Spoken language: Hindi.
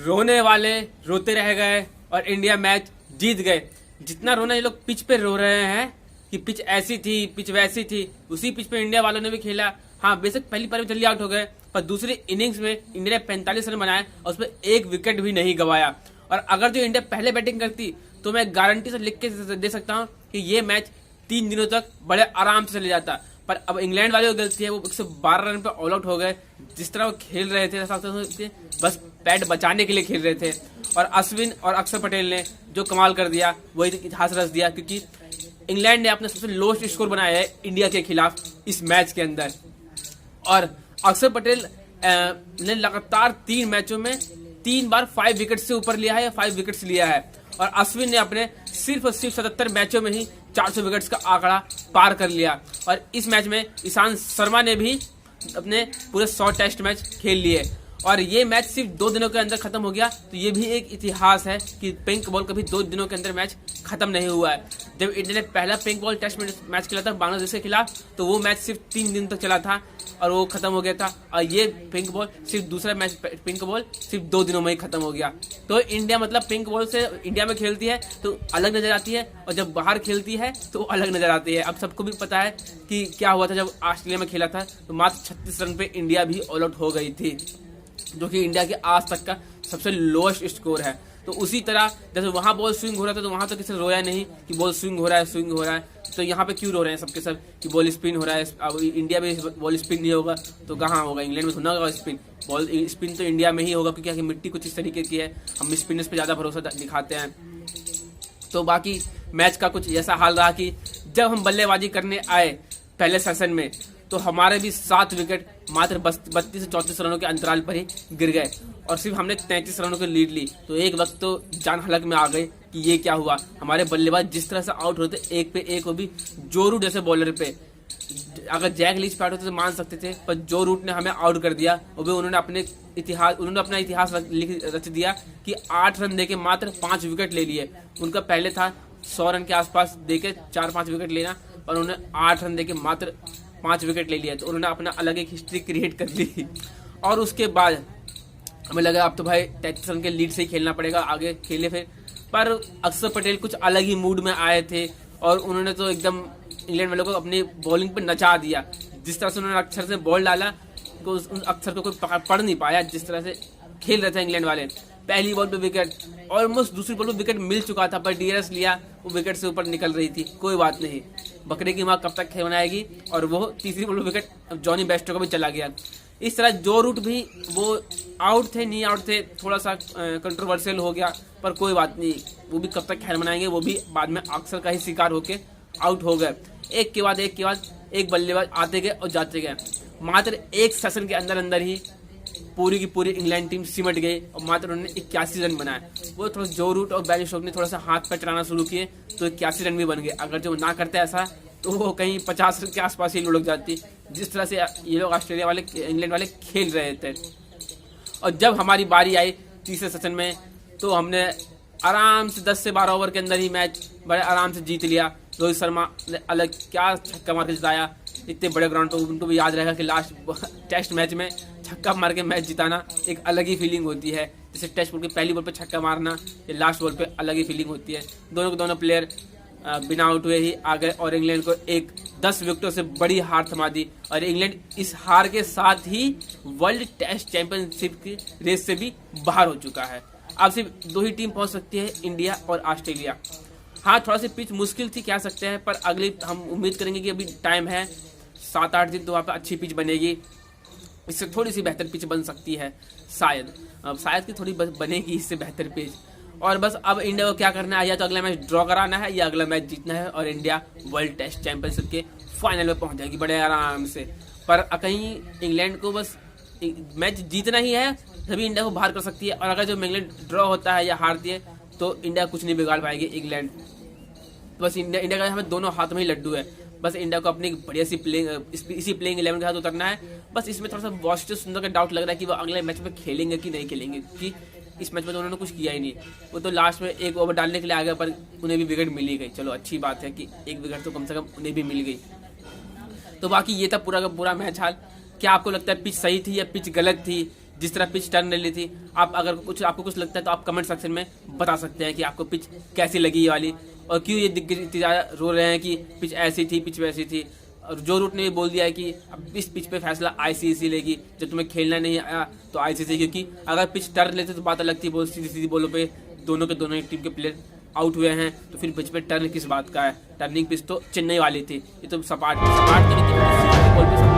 रोने वाले रोते रह गए और इंडिया मैच जीत गए। जितना रोना ये लोग पिच पे रो रहे हैं कि पिच ऐसी थी, पिच वैसी थी, उसी पिच पे इंडिया वालों ने भी खेला। हाँ, बेशक पहली पारी में जल्दी आउट हो गए, पर दूसरी इनिंग्स में इंडिया ने 45 रन बनाए और उसमें एक विकेट भी नहीं गंवाया। और अगर जो इंडिया पहले बैटिंग करती तो मैं गारंटी से लिख के दे सकता हूँ कि ये मैच 3 दिनों तक बड़े आराम से चले जाता। पर अब इंग्लैंड वाले को गलती है, वो 112 रन पे ऑल आउट हो गए। जिस तरह वो खेल रहे थे बस पैड बचाने के लिए खेल रहे थे। और अश्विन और अक्षर पटेल ने जो कमाल कर दिया वो इतिहास रच दिया, क्योंकि इंग्लैंड ने अपना सबसे लोएस्ट स्कोर बनाया है इंडिया के खिलाफ इस मैच के अंदर। और अक्षर पटेल ने लगातार 3 मैचों में 3 बार 5 विकेट से ऊपर लिया है या 5 विकेट्स लिया है। और अश्विन ने अपने सिर्फ 77 मैचों में ही 400 विकेट्स का आंकड़ा पार कर लिया। और इस मैच में ईशांत शर्मा ने भी अपने पूरे 100 टेस्ट मैच खेल लिए। और ये मैच सिर्फ 2 दिनों के अंदर खत्म हो गया, तो ये भी एक इतिहास है कि पिंक बॉल कभी 2 दिनों के अंदर मैच खत्म नहीं हुआ है। जब इंडिया ने पहला पिंक बॉल टेस्ट मैच खेला था बांग्लादेश के खिलाफ, तो वो मैच सिर्फ 3 दिन तक चला था और वो खत्म हो गया था। और ये पिंक बॉल सिर्फ दूसरा मैच पिंक बॉल सिर्फ 2 दिनों में ही खत्म हो गया। तो इंडिया मतलब पिंक बॉल से इंडिया में खेलती है तो अलग नजर आती है, और जब बाहर खेलती है तो अलग नजर आती है। अब सबको भी पता है कि क्या हुआ था जब ऑस्ट्रेलिया में खेला था, तो मात्र 36 रन पे इंडिया भी ऑल आउट हो गई थी, जो कि इंडिया के आज तक का सबसे लोएस्ट स्कोर है। तो उसी तरह जैसे वहां बॉल स्विंग हो रहा था तो वहां तो किसी ने रोया नहीं कि बॉल स्विंग हो रहा है, स्विंग हो रहा है। तो यहाँ पे क्यों रो रहे हैं सबके सब कि बॉल स्पिन हो रहा है। अब इंडिया में बॉल स्पिन नहीं होगा तो कहाँ होगा, इंग्लैंड में थोड़ा होगा स्पिन। बॉल स्पिन तो इंडिया में ही होगा, क्योंकि मिट्टी कुछ इस तरीके की है, हम स्पिनर्स पे ज्यादा भरोसा दिखाते हैं। तो बाकी मैच का कुछ ऐसा हाल रहा कि जब हम बल्लेबाजी करने आए पहले सेशन में, तो हमारे भी 7 विकेट मात्र 32 से 34 रनों के अंतराल पर ही गिर गए और सिर्फ हमने 33 रनों की लीड ली। तो एक वक्त तो जान हलक में आ गई कि ये क्या हुआ। हमारे बल्लेबाज जिस तरह से आउट होते एक पे एक, वो भी जो रूट जैसे बॉलर पे। अगर जैक लीच पे आउट होते तो मान सकते थे, पर जो रूट ने हमें आउट कर दिया। वो भी उन्होंने अपना इतिहास रच दिया कि 8 रन देके मात्र 5 विकेट ले लिए। उनका पहले था 100 रन के आसपास देके 4-5 विकेट लेना, और उन्होंने 8 रन देके मात्र 5 विकेट ले लिया। तो उन्होंने अपना अलग एक हिस्ट्री क्रिएट कर ली। और उसके बाद हमें लगा अब तो भाई 33 रन के लीड से ही खेलना पड़ेगा, आगे खेले फिर। पर अक्षर पटेल कुछ अलग ही मूड में आए थे और उन्होंने तो एकदम इंग्लैंड वालों को अपनी बॉलिंग पे नचा दिया। जिस तरह से उन्होंने अक्षर से बॉल डाला तो उस अक्षर को कोई पढ़ नहीं पाया। जिस तरह से खेल रहे थे इंग्लैंड वाले, पहली बॉल पे विकेट, ऑलमोस्ट दूसरी बॉल पे विकेट मिल चुका था, पर डीआरएस लिया, वो विकेट से ऊपर निकल रही थी। कोई बात नहीं, बकरे की माँ कब तक बनाएगी। और वो तीसरी बॉल पे विकेट जॉनी बेस्टो का भी चला गया। इस तरह जो रूट भी वो आउट थे, नहीं आउट थे, थोड़ा सा कंट्रोवर्शियल हो गया, पर कोई बात नहीं, वो भी कब तक खैर मनाएंगे। वो भी बाद में अक्सर का ही शिकार होके आउट हो गए। एक के बाद एक बल्लेबाज आते गए और जाते गए। मात्र एक सेशन के अंदर ही पूरी की पूरी इंग्लैंड टीम सिमट गई और मात्र उन्होंने 81 रन बनाए। वो थोड़ा जो रूट और बेन स्टोक्स ने थोड़ा सा हाथ पर चलाना शुरू किए तो 81 रन भी बन गए। अगर जो ना करते ऐसा तो वो कहीं 50 रन के आसपास ही लुढ़क जाती, जिस तरह से ये लोग ऑस्ट्रेलिया वाले इंग्लैंड वाले खेल रहे थे। और जब हमारी बारी आई तीसरे सेशन में, तो हमने आराम से 10 से 12 ओवर के अंदर ही मैच बड़े आराम से जीत लिया। रोहित शर्मा ने अलग क्या छक्का मार के जिताया। इतने बड़े ग्राउंड पर उनको भी याद रहेगा कि लास्ट टेस्ट मैच में छक्का मार के मैच जिताना एक अलग ही फीलिंग होती है। जैसे टेस्ट बॉल के पहली बॉल पे छक्का मारना या लास्ट बॉल पे अलग ही फीलिंग होती है। दोनों प्लेयर बिना आउट हुए ही आ गए और इंग्लैंड को 10 विकेटों से बड़ी हार थमा दी। और इंग्लैंड इस हार के साथ ही वर्ल्ड टेस्ट चैंपियनशिप की रेस से भी बाहर हो चुका है। अब सिर्फ 2 ही टीम पहुंच सकती है, इंडिया और ऑस्ट्रेलिया। हाँ, थोड़ा सी पिच मुश्किल थी कह सकते हैं, पर अगली हम उम्मीद करेंगे कि अभी टाइम है 7-8 दिन, तो वहाँ पर अच्छी पिच बनेगी। इससे थोड़ी सी बेहतर पिच बन सकती है शायद कि थोड़ी बनेगी इससे बेहतर पिच। और बस अब इंडिया को क्या करना है, या तो अगला मैच ड्रॉ कराना है या अगला मैच जीतना है, और इंडिया वर्ल्ड टेस्ट चैंपियनशिप के फाइनल में पहुंच जाएगी बड़े आराम से। पर कहीं इंग्लैंड को बस मैच जीतना ही है तभी इंडिया को बाहर कर सकती है। और अगर जो इंग्लैंड ड्रॉ होता है या हारती है तो इंडिया कुछ नहीं बिगाड़ पाएगी इंग्लैंड। बस इंडिया का हमें दोनों हाथ में ही लड्डू है। बस इंडिया को अपनी बढ़िया सी इसी प्लेइंग 11 के साथ उतरना है। बस इसमें थोड़ा सा वाशिंगटन सुंदर का डाउट लग रहा है कि वो अगले मैच में खेलेंगे कि नहीं खेलेंगे, क्योंकि इस मैच में तो उन्होंने कुछ किया ही नहीं। वो तो लास्ट में 1 ओवर डालने के लिए आ गए, पर उन्हें भी विकेट मिल ही गई। चलो अच्छी बात है कि 1 विकेट तो कम से कम उन्हें भी मिल गई। तो बाकी ये था पूरा का पूरा मैच हाल। क्या आपको लगता है पिच सही थी या पिच गलत थी, जिस तरह पिच टर्न ले ली थी। आप अगर आपको कुछ लगता है तो आप कमेंट सेक्शन में बता सकते हैं कि आपको पिच कैसी लगी ये वाली, और क्यों ये इतनी ज़्यादा रो रहे हैं कि पिच ऐसी थी, पिच वैसी थी। और जो रूट ने ये बोल दिया है कि अब इस पिच पे फैसला आईसीसी लेगी, जब तुम्हें खेलना नहीं आया तो आईसीसी, क्योंकि अगर पिच टर्न लेते तो बात अलग थी, बहुत सीधी सीधी बॉलों पे दोनों के दोनों टीम के प्लेयर आउट हुए हैं, तो फिर पिच पे टर्न किस बात का है। टर्निंग पिच तो चेन्नई वाली थी, ये तो सपाट तो नहीं थी, बॉल पे